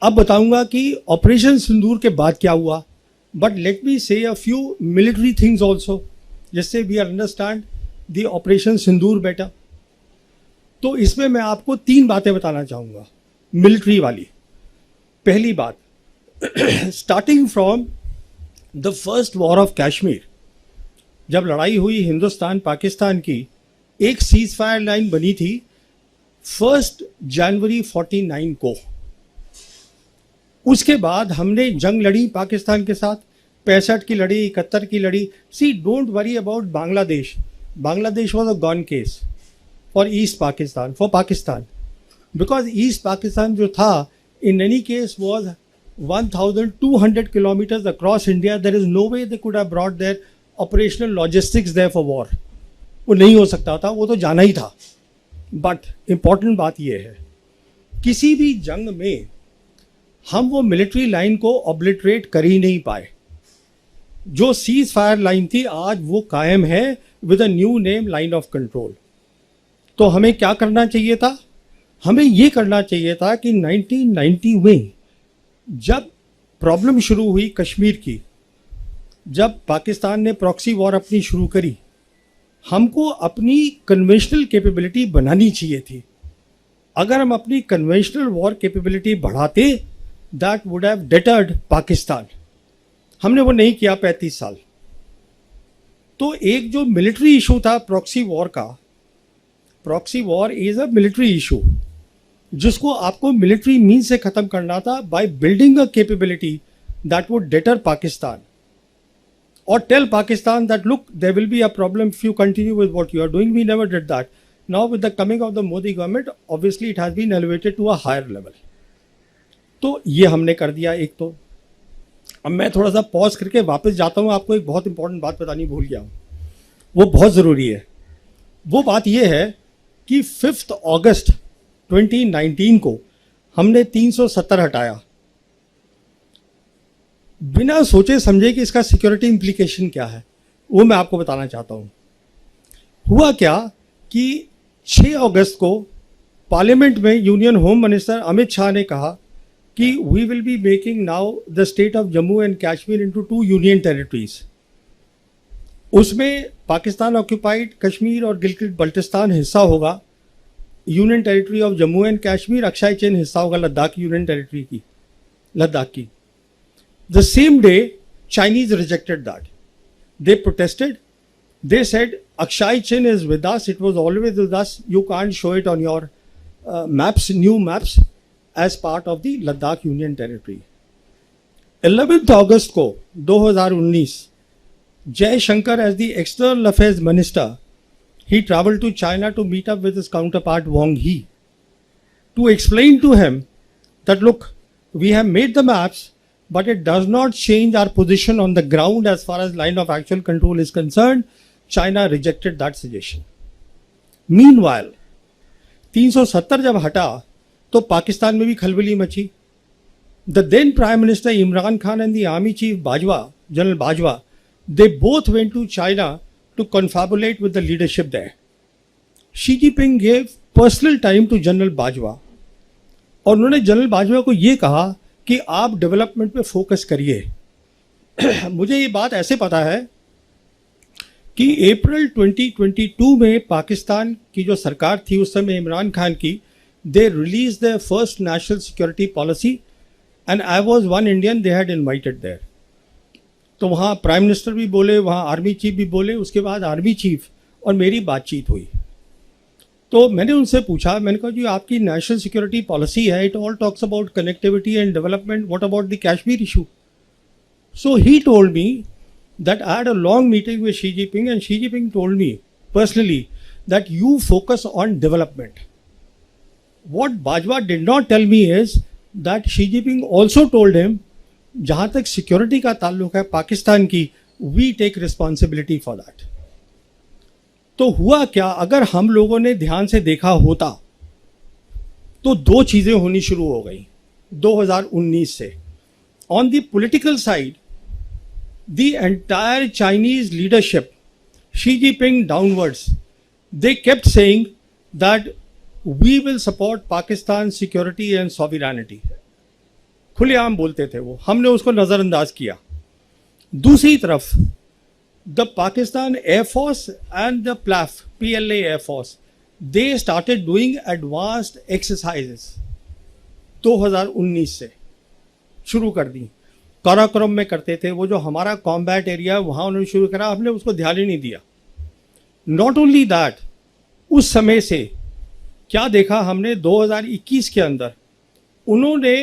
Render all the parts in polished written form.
अब बताऊंगा कि ऑपरेशन सिंदूर के बाद क्या हुआ, but let me say a few military things also, जिससे we understand the operation Sindoor better. तो इसमें मैं आपको 3 बातें बताना चाहूँगा मिलिट्री वाली। पहली बात, starting from the first war of Kashmir, जब लड़ाई हुई हिंदुस्तान पाकिस्तान की, एक सीज फायर लाइन बनी थी 1 जनवरी 49 को। उसके बाद हमने जंग लड़ी पाकिस्तान के साथ, 65 की लड़ी, 71 की लड़ी। See don't worry about Bangladesh, Bangladesh was a gone case for East Pakistan, for Pakistan, because East Pakistan जो था in any case was 1200 kilometers across India. There is no way they could have brought their operational logistics there for war. वो नहीं हो सकता था, वो तो जाना ही था। बट इम्पॉर्टेंट बात ये है, किसी भी जंग में हम वो मिलिट्री लाइन को ऑब्लिटरेट कर ही नहीं पाए। जो सीज फायर लाइन थी आज वो कायम है with a new name, line of control. तो हमें क्या करना चाहिए था? हमें ये करना चाहिए था कि 1990 में जब प्रॉब्लम शुरू हुई कश्मीर की, जब पाकिस्तान ने प्रॉक्सी वॉर अपनी शुरू करी, हमको अपनी कन्वेंशनल कैपेबिलिटी बनानी चाहिए थी। अगर हम अपनी कन्वेंशनल वॉर कैपेबिलिटी बढ़ाते, that would have deterred Pakistan. हमने वो नहीं किया 35 साल। तो एक जो मिलिट्री इशू था प्रॉक्सी वॉर का, proxy war is a military issue, जिसको आपको मिलिट्री मीन से खत्म करना था by building a capability that would deter Pakistan और tell Pakistan that look there will be a problem if you continue with what you are doing. We never did that. Now with the coming of the Modi government, obviously it has been elevated to a higher level. तो ये हमने कर दिया एक। तो अब मैं थोड़ा सा पॉज करके वापस जाता हूँ, आपको एक बहुत इंपॉर्टेंट बात बतानी भूल गया हूँ, वो बहुत ज़रूरी है। वो बात ये है कि 5 अगस्त 2019 को हमने 370 हटाया, बिना सोचे समझे कि इसका सिक्योरिटी इम्प्लीकेशन क्या है, वो मैं आपको बताना चाहता हूँ। हुआ क्या कि 6 अगस्त को पार्लियामेंट में union home minister Amit Shah ने कहा कि we will be making now the state of Jammu and Kashmir into 2 union territories. उसमें पाकिस्तान ऑक्यूपाइड कश्मीर और गिलगित बल्टिस्तान हिस्सा होगा, union territory of Jammu and Kashmir, Aksai Chin हिस्सा होगा लद्दाख यूनियन टेरिटरी की, लद्दाख की। The same day Chinese rejected that, they protested, they said Aksai Chin is with us, it was always with us, you can't show it on your maps, new maps as part of the Ladakh union territory. 11 अगस्त को 2019 Jaishankar, as the External Affairs Minister, he travelled to China to meet up with his counterpart Wang Yi to explain to him that look, we have made the maps, but it does not change our position on the ground as far as line of actual control is concerned. China rejected that suggestion. Meanwhile, 370 जब हटा तो पाकिस्तान में भी खलबली मची। The then Prime Minister Imran Khan and the Army Chief Bajwa, General Bajwa, they both went to China to confabulate with the leadership there. Xi Jinping gave personal time to General Bajwa और उन्होंने general Bajwa को ये कहा कि आप development पे focus करिए। मुझे ये बात ऐसे पता है कि अप्रैल 2022 में पाकिस्तान की जो सरकार थी उस समय इमरान खान की, they release the first national security policy and I was one Indian they had invited there. तो वहाँ प्राइम मिनिस्टर भी बोले, वहाँ आर्मी चीफ भी बोले, उसके बाद आर्मी चीफ और मेरी बातचीत हुई। तो मैंने उनसे पूछा, मैंने कहा जी आपकी नेशनल सिक्योरिटी पॉलिसी है, it all talks about connectivity and development, what about the Kashmir issue? So he told me that I had a long meeting with Xi Jinping and Xi Jinping told me personally that you focus on development. What Bajwa did not tell me is that Xi Jinping also told him, जहाँ तक security का ताल्लुक है पाकिस्तान की, we take responsibility for that. तो हुआ क्या, अगर हम लोगों ने ध्यान से देखा होता तो 2 चीज़ें होनी शुरू हो गई 2019 से। On the political side, the entire Chinese leadership, Xi Jinping downwards, they kept saying that we will support Pakistan security and sovereignty. खुलेआम बोलते थे वो, हमने उसको नज़रअंदाज किया। दूसरी तरफ the Pakistan air force and the PLAAF PLA air force, they started doing advanced exercises 2019 से शुरू कर दी। काराकोरम में करते थे, वो जो हमारा कॉम्बैट एरिया वहाँ उन्होंने शुरू करा, हमने उसको ध्यान ही नहीं दिया। नॉट ओनली दैट, उस समय से क्या देखा हमने 2021 के अंदर उन्होंने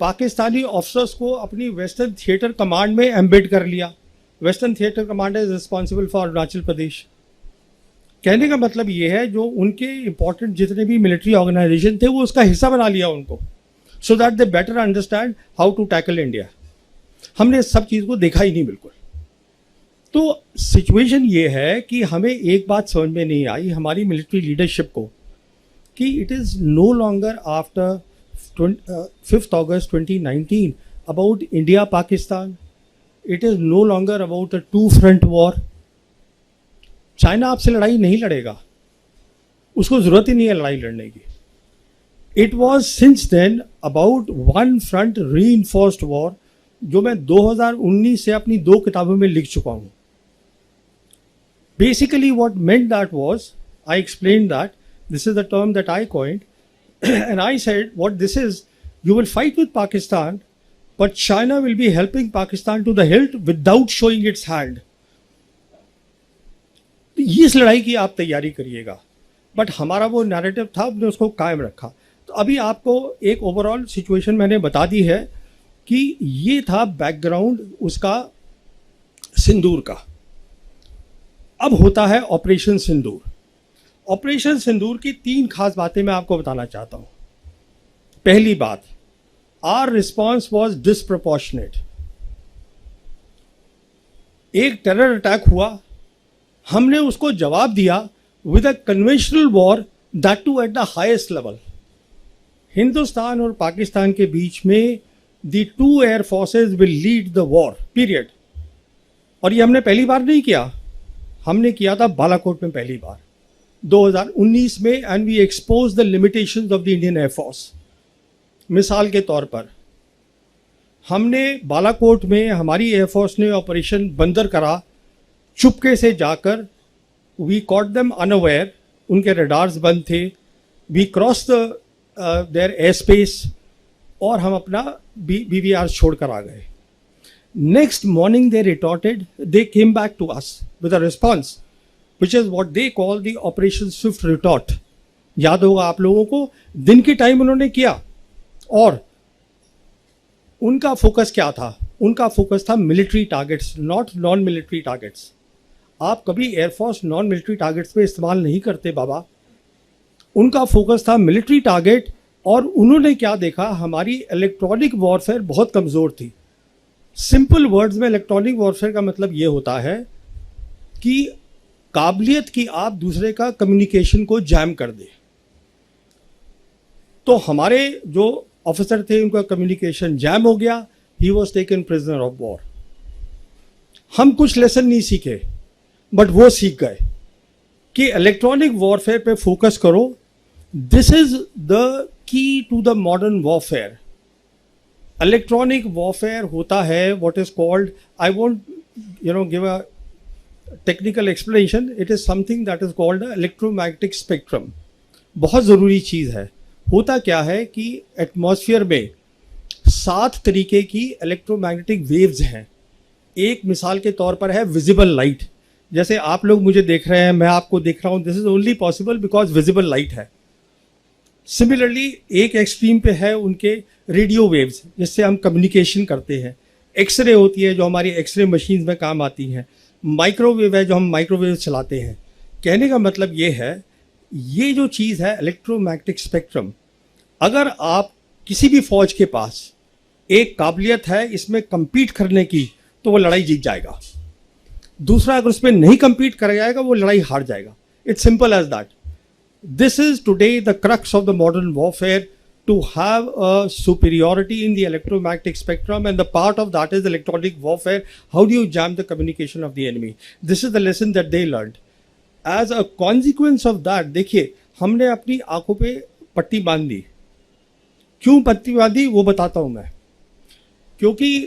पाकिस्तानी ऑफिसर्स को अपनी वेस्टर्न थिएटर कमांड में एम्बेड कर लिया। Western theatre command is responsible for Arunachal Pradesh. कहने का मतलब ये है जो उनके इंपॉर्टेंट जितने भी मिलिट्री ऑर्गेनाइजेशन थे वो उसका हिस्सा बना लिया उनको, so that they better understand how to tackle India. हमने सब चीज़ को देखा ही नहीं बिल्कुल। तो सिचुएशन ये है कि हमें एक बात समझ में नहीं आई हमारी मिलिट्री लीडरशिप को कि it is no longer after 5th August 2019 about India Pakistan, it is no longer about a 2 front war. China आपसे लड़ाई नहीं लड़ेगा, उसको ज़रूरत ही नहीं है लड़ाई लड़ने की। It was since then about 1 front reinforced war, जो मैं 2019 से अपनी 2 किताबों में लिख चुका हूँ। Basically what meant that was, I explain that this is the term that I coined and I said what this is, you will fight with Pakistan but China will be helping Pakistan to the hilt without showing its hand। इस लड़ाई की आप तैयारी करिएगा, but हमारा वो narrative था, हमने उसको कायम रखा। तो अभी आपको एक ओवरऑल सिचुएशन मैंने बता दी है कि ये था बैकग्राउंड उसका सिंदूर का। अब होता है ऑपरेशन सिंदूर। ऑपरेशन सिंदूर की 3 खास बातें मैं आपको बताना चाहता हूं। पहली बात, आवर रिस्पॉन्स वॉज डिसप्रोपोर्शनेट। एक टेरर अटैक हुआ, हमने उसको जवाब दिया with a conventional war, that too at the highest level. Hindustan और पाकिस्तान के बीच में the 2 air forces will lead the war period. और ये हमने पहली बार नहीं किया, हमने किया था बालाकोट में पहली बार 2019 में, and we expose the limitations of the Indian air force. मिसाल के तौर पर हमने बालाकोट में हमारी एयरफोर्स ने ऑपरेशन बंदर करा, चुपके से जाकर वी कॉट देम अनअवेयर, उनके रडार्स बंद थे, we cross the their air space और हम अपना BVR छोड़कर आ गए। Next morning they retorted, they came back to us with a response which is what they call the Operation Swift Retort। याद होगा आप लोगों को, दिन के टाइम उन्होंने किया। और उनका फोकस क्या था? उनका फोकस था military targets, not non military targets. आप कभी एयरफोर्स नॉन मिलिट्री टारगेट्स पे इस्तेमाल नहीं करते बाबा। उनका फोकस था मिलिट्री टारगेट। और उन्होंने क्या देखा, हमारी इलेक्ट्रॉनिक वॉरफेयर बहुत कमज़ोर थी। सिंपल वर्ड्स में इलेक्ट्रॉनिक वॉरफेयर का मतलब ये होता है कि काबिलियत की आप दूसरे का कम्युनिकेशन को जैम कर दे। तो हमारे जो ऑफिसर थे उनका कम्युनिकेशन जैम हो गया, he was taken prisoner of war. हम कुछ लेसन नहीं सीखे, बट वो सीख गए कि इलेक्ट्रॉनिक वॉरफेयर पे फोकस करो। This is the key to the modern warfare. Electronic warfare होता है what is called, I won't give a technical explanation, it is something that is called electromagnetic spectrum. बहुत ज़रूरी चीज़ है। होता क्या है कि एटमॉस्फेयर में 7 तरीके की इलेक्ट्रोमैग्नेटिक वेव्स हैं। एक मिसाल के तौर पर है विजिबल लाइट। जैसे आप लोग मुझे देख रहे हैं, मैं आपको देख रहा हूँ, this is only possible because visible light है। सिमिलरली एक एक्सट्रीम पे है उनके रेडियो वेव्स, जिससे हम कम्युनिकेशन करते हैं। एक्सरे होती है जो हमारी एक्सरे मशीन में काम आती हैं। माइक्रोवेव है जो हम माइक्रोवेव चलाते हैं। कहने का मतलब ये है, ये जो चीज़ है इलेक्ट्रोमैग्नेटिक स्पेक्ट्रम, अगर आप किसी भी फौज के पास एक काबिलियत है इसमें compete करने की, तो वो लड़ाई जीत जाएगा। दूसरा अगर उसमें नहीं compete कर जाएगा वो लड़ाई हार जाएगा। It's simple as that. This is today the crux of the modern warfare, to have a superiority in the electromagnetic spectrum, and the part of that is electronic warfare. How do you jam the communication of the enemy? This is the lesson that they learned. As a consequence of that, देखिए हमने अपनी आंखों पे पट्टी बांध दी। क्यों पट्टी बांधी वो बताता हूँ मैं। क्योंकि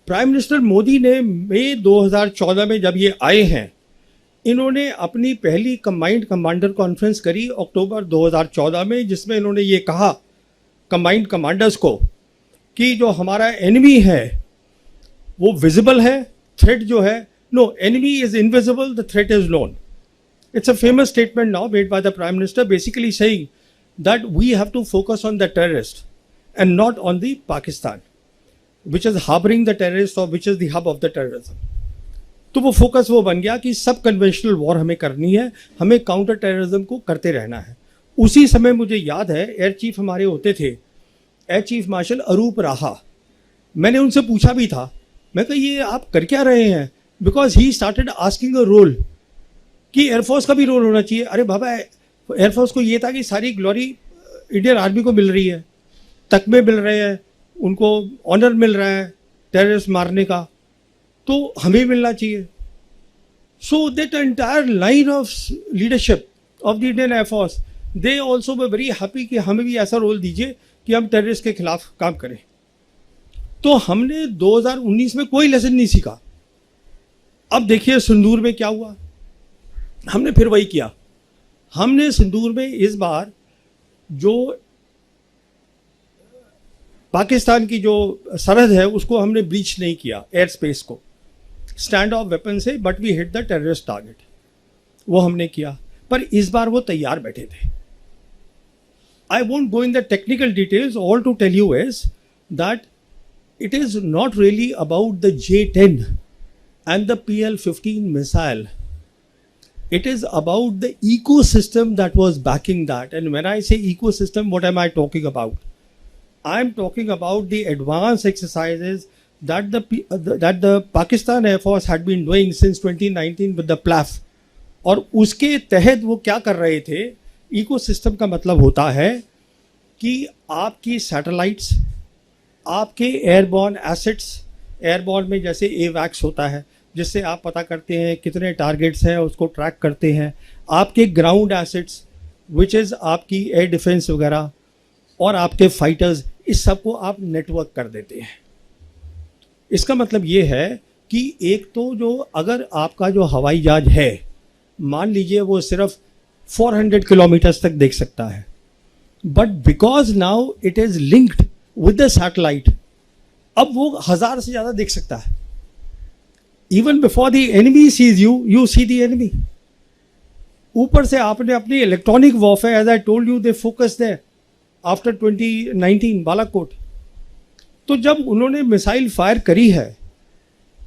प्राइम मिनिस्टर मोदी ने मई 2014 में जब ये आए हैं, इन्होंने अपनी पहली कंबाइंड कमांडर कॉन्फ्रेंस करी अक्टूबर 2014 में, जिसमें इन्होंने ये कहा कंबाइंड कमांडर्स को कि जो हमारा एनिमी है वो विजिबल है, थ्रेट जो है, no, enemy is invisible, the threat is known. It's a famous statement now made by the Prime Minister, basically saying that we have to focus on the terrorist and not on the Pakistan, which is harboring the terrorists or which is the hub of the terrorism. तो वो focus वो बन गया कि सब conventional war हमें करनी है, हमें काउंटर टेररिज्म को करते रहना है. उसी समय मुझे याद है एयर चीफ हमारे होते थे, एयर चीफ मार्शल अरूप राहा. मैंने उनसे पूछा भी था, मैं कहा ये आप कर क्या रहे हैं, because he started asking a role कि एयरफोर्स का भी रोल होना चाहिए. अरे बाबा, एयरफोर्स को ये था कि सारी ग्लोरी इंडियन आर्मी को मिल रही है, तकमे मिल रहे हैं, उनको ऑनर मिल रहा है टेररिस्ट मारने का, तो हमें मिलना चाहिए. So that entire line of leadership of the Indian air force, they also way very happy कि हमें भी ऐसा रोल दीजिए कि हम टेररिस्ट के खिलाफ काम करें. तो हमने 2019 में कोई लेसन नहीं सीखा. अब देखिए सिंदूर में क्या हुआ, हमने फिर वही किया. हमने सिंदूर में इस बार जो पाकिस्तान की जो सरहद है उसको हमने ब्रीच नहीं किया, एयर स्पेस को स्टैंड ऑफ वेपन से, but we hit the terrorist target, वो हमने किया. पर इस बार वो तैयार बैठे थे. I won't go in the technical details, all to tell you is that it is not really about the J-10 and the PL-15 missile. It is about the ecosystem that was backing that. And when I say ecosystem, what am I talking about? I am talking about the advanced exercises that the Pakistan Air Force had been doing since 2019 with the PLAF. और उसके तहत वो क्या कर रहे थे, ecosystem का मतलब होता है कि आपकी सैटेलाइट्स, आपके एयरबॉर्न एसेट्स, एयरबॉर्न में जैसे AWACS होता है जिससे आप पता करते हैं कितने टारगेट्स हैं, उसको ट्रैक करते हैं, आपके ग्राउंड एसेट्स विच इज़ आपकी एयर डिफेंस वगैरह, और आपके फाइटर्स, इस सब को आप नेटवर्क कर देते हैं. इसका मतलब ये है कि एक तो जो अगर आपका जो हवाई जहाज है, मान लीजिए वो सिर्फ 400 किलोमीटर्स तक देख सकता है, but because now it is linked with the satellite, अब वो 1000 से ज़्यादा देख सकता है. Even before the enemy sees you, you see the enemy. ऊपर से आपने अपनी electronic warfare, as I told you, they focused there after 2019 Balakot. तो जब उन्होंने मिसाइल फायर करी है,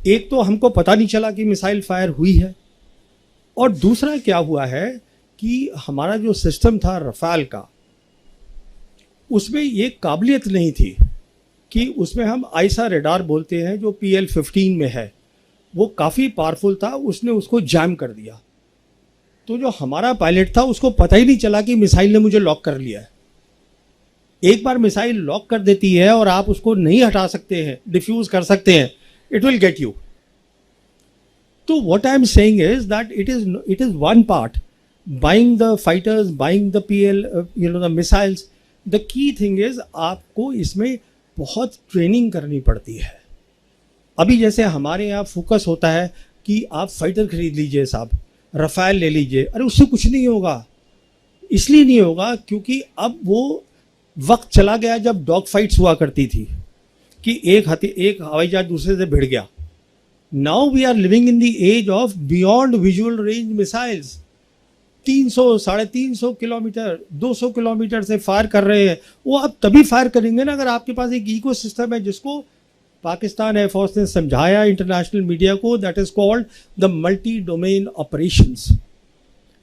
एक तो हमको पता नहीं चला कि मिसाइल फायर हुई है, और दूसरा क्या हुआ है कि हमारा जो सिस्टम था रफाल का, उसमें ये काबिलियत नहीं थी कि उसमें हम आइसा रेडार बोलते हैं जो PL-15 में है, वो काफ़ी पावरफुल था, उसने उसको जैम कर दिया. तो जो हमारा पायलट था उसको पता ही नहीं चला कि मिसाइल ने मुझे लॉक कर लिया है. एक बार मिसाइल लॉक कर देती है और आप उसको नहीं हटा सकते हैं, डिफ्यूज कर सकते हैं, इट विल गेट यू. तो what I am saying is that it is one part, buying the fighters, buying the PL, the missiles. The key thing is आपको इसमें बहुत ट्रेनिंग करनी पड़ती है. अभी जैसे हमारे यहाँ फोकस होता है कि आप फाइटर खरीद लीजिए साहब, रफाल ले लीजिए, अरे उससे कुछ नहीं होगा. इसलिए नहीं होगा क्योंकि अब वो वक्त चला गया जब डॉग फाइट्स हुआ करती थी कि एक हवाई जहाज दूसरे से भिड़ गया. Now we are living in the age of beyond visual range missiles. 300, 350 kilometre, 200 kilometre से फायर कर रहे हैं. वो आप तभी फायर करेंगे ना अगर आपके पास एक इको सिस्टम है जिसको पाकिस्तान एयरफोर्स ने समझाया इंटरनेशनल मीडिया को, that is called the multi domain operations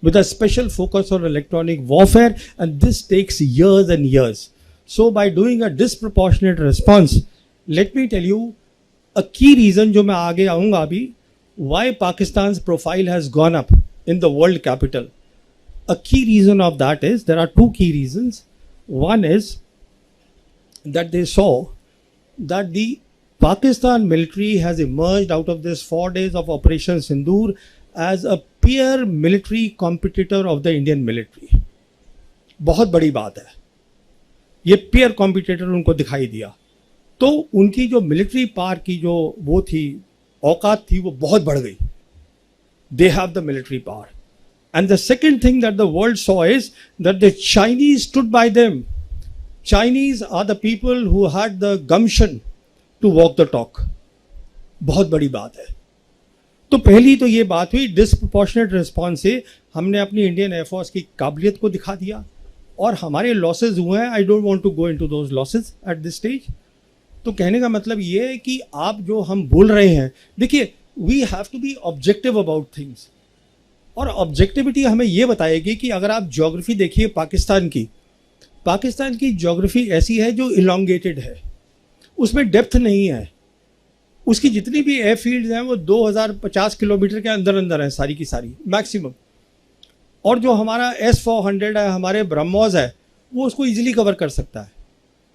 with a special focus on electronic warfare, and this takes years and years. So by doing a disproportionate response, let me tell you a key reason जो मैं आगे आऊँगा अभी, why Pakistan's profile has gone up in the world capital. A key reason of that is, there are two key reasons. One is that they saw that the Pakistan military has emerged out of this 4 days of Operation Sindoor as a peer military competitor of the Indian military. बहुत बड़ी बात है, ये peer competitor उनको दिखाई दिया. तो उनकी जो मिलिट्री पावर की जो वो थी, औकात थी, वो बहुत बढ़ गई. They have the military power. And the second thing that the world saw is that the Chinese stood by them. Chinese are the people who had the gumption to walk the talk. बहुत बड़ी बात है. तो पहली तो ये बात हुई, डिसप्रोपोर्शनेट रिस्पॉन्स से हमने अपनी इंडियन एयरफोर्स की काबिलियत को दिखा दिया और हमारे लॉसेज हुए हैं. I don't want to go into those losses at this stage. तो कहने का मतलब ये है कि आप जो हम बोल रहे हैं, देखिए, we have to be objective about things. और ऑब्जेक्टिविटी हमें ये बताएगी कि अगर आप ज्योग्राफी देखिए पाकिस्तान की ज्योग्राफी ऐसी है जो इलोंगेटेड है, उसमें डेप्थ नहीं है. उसकी जितनी भी एयरफील्ड्स हैं वो 2050 किलोमीटर के अंदर अंदर हैं सारी की सारी मैक्सिमम. और जो हमारा S-400 है, हमारे ब्रह्मोस है, वो उसको इजीली कवर कर सकता है.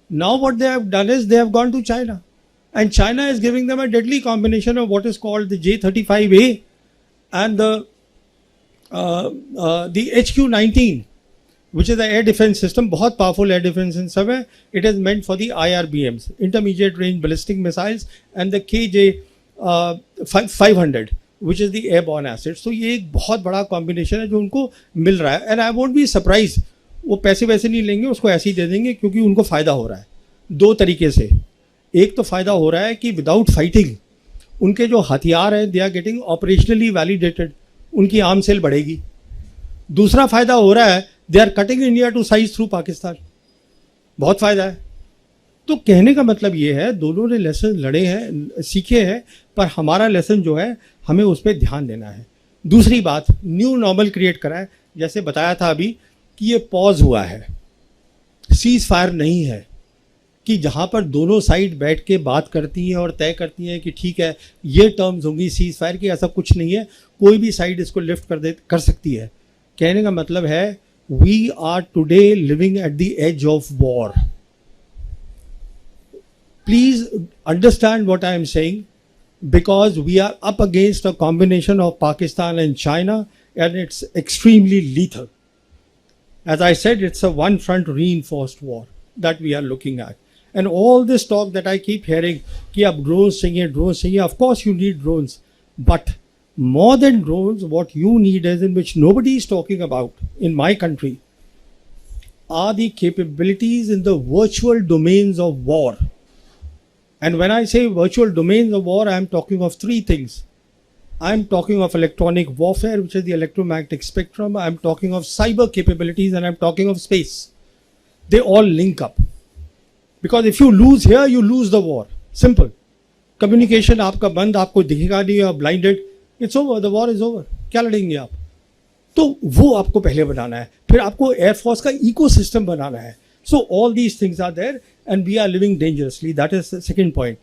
Now what they have done is they have gone to China, and China is giving them a deadly combination of what is called the J-35A and the HQ-19, which is the air defense system. बहुत powerful air defense system है. It is meant for the IRBMs, intermediate range ballistic missiles, and the KJ-500, which is the airborne assets. तो ये एक बहुत बड़ा combination है जो उनको मिल रहा है. And I won't be surprised, वो पैसे वैसे नहीं लेंगे, उसको ऐसे ही दे देंगे क्योंकि उनको फ़ायदा हो रहा है दो तरीके से. एक तो फ़ायदा हो रहा है कि विदाउट फाइटिंग उनके जो हथियार हैं, they are getting operationally validated, उनकी आर्म सेल बढ़ेगी. दूसरा फ़ायदा हो रहा है, they are cutting India to size through Pakistan. बहुत फ़ायदा है. तो कहने का मतलब ये है, दोनों ने लेसन लड़े हैं, सीखे हैं, पर हमारा लेसन जो है हमें उस पर ध्यान देना है. दूसरी बात, न्यू नॉर्मल क्रिएट करा है. जैसे बताया था अभी कि ये पॉज हुआ है, सीज फायर नहीं है कि जहाँ पर दोनों साइड बैठ के बात करती हैं और तय करती हैं कि ठीक है ये टर्म्स होंगी सीज फायर की. ऐसा कुछ नहीं है, कोई भी साइड इसको लिफ्ट कर सकती है. कहने का मतलब है, we are today living at the age of war. Please understand what I am saying, because we are up against a combination of Pakistan and China and it's extremely lethal. As I said, it's a one-front reinforced war that we are looking at. And all this talk that I keep hearing, कि अब drones चाहिए, of course you need drones. But more than drones, what you need is, in which nobody is talking about in my country, are the capabilities in the virtual domains of war. And when I say virtual domains of war, I am talking of three things. I am talking of electronic warfare, which is the electromagnetic spectrum. I am talking of cyber capabilities, and I am talking of space. They all link up. Because if you lose here, you lose the war. Simple. Communication आपका बंद, आपको दिखेगा नहीं, आप blinded. It's over. The war is over. क्या लड़ेंगे आप? तो वो आपको पहले बनाना है. फिर आपको एयरफोर्स का ecosystem बनाना है. So all these things are there, and we are living dangerously. That is the second point.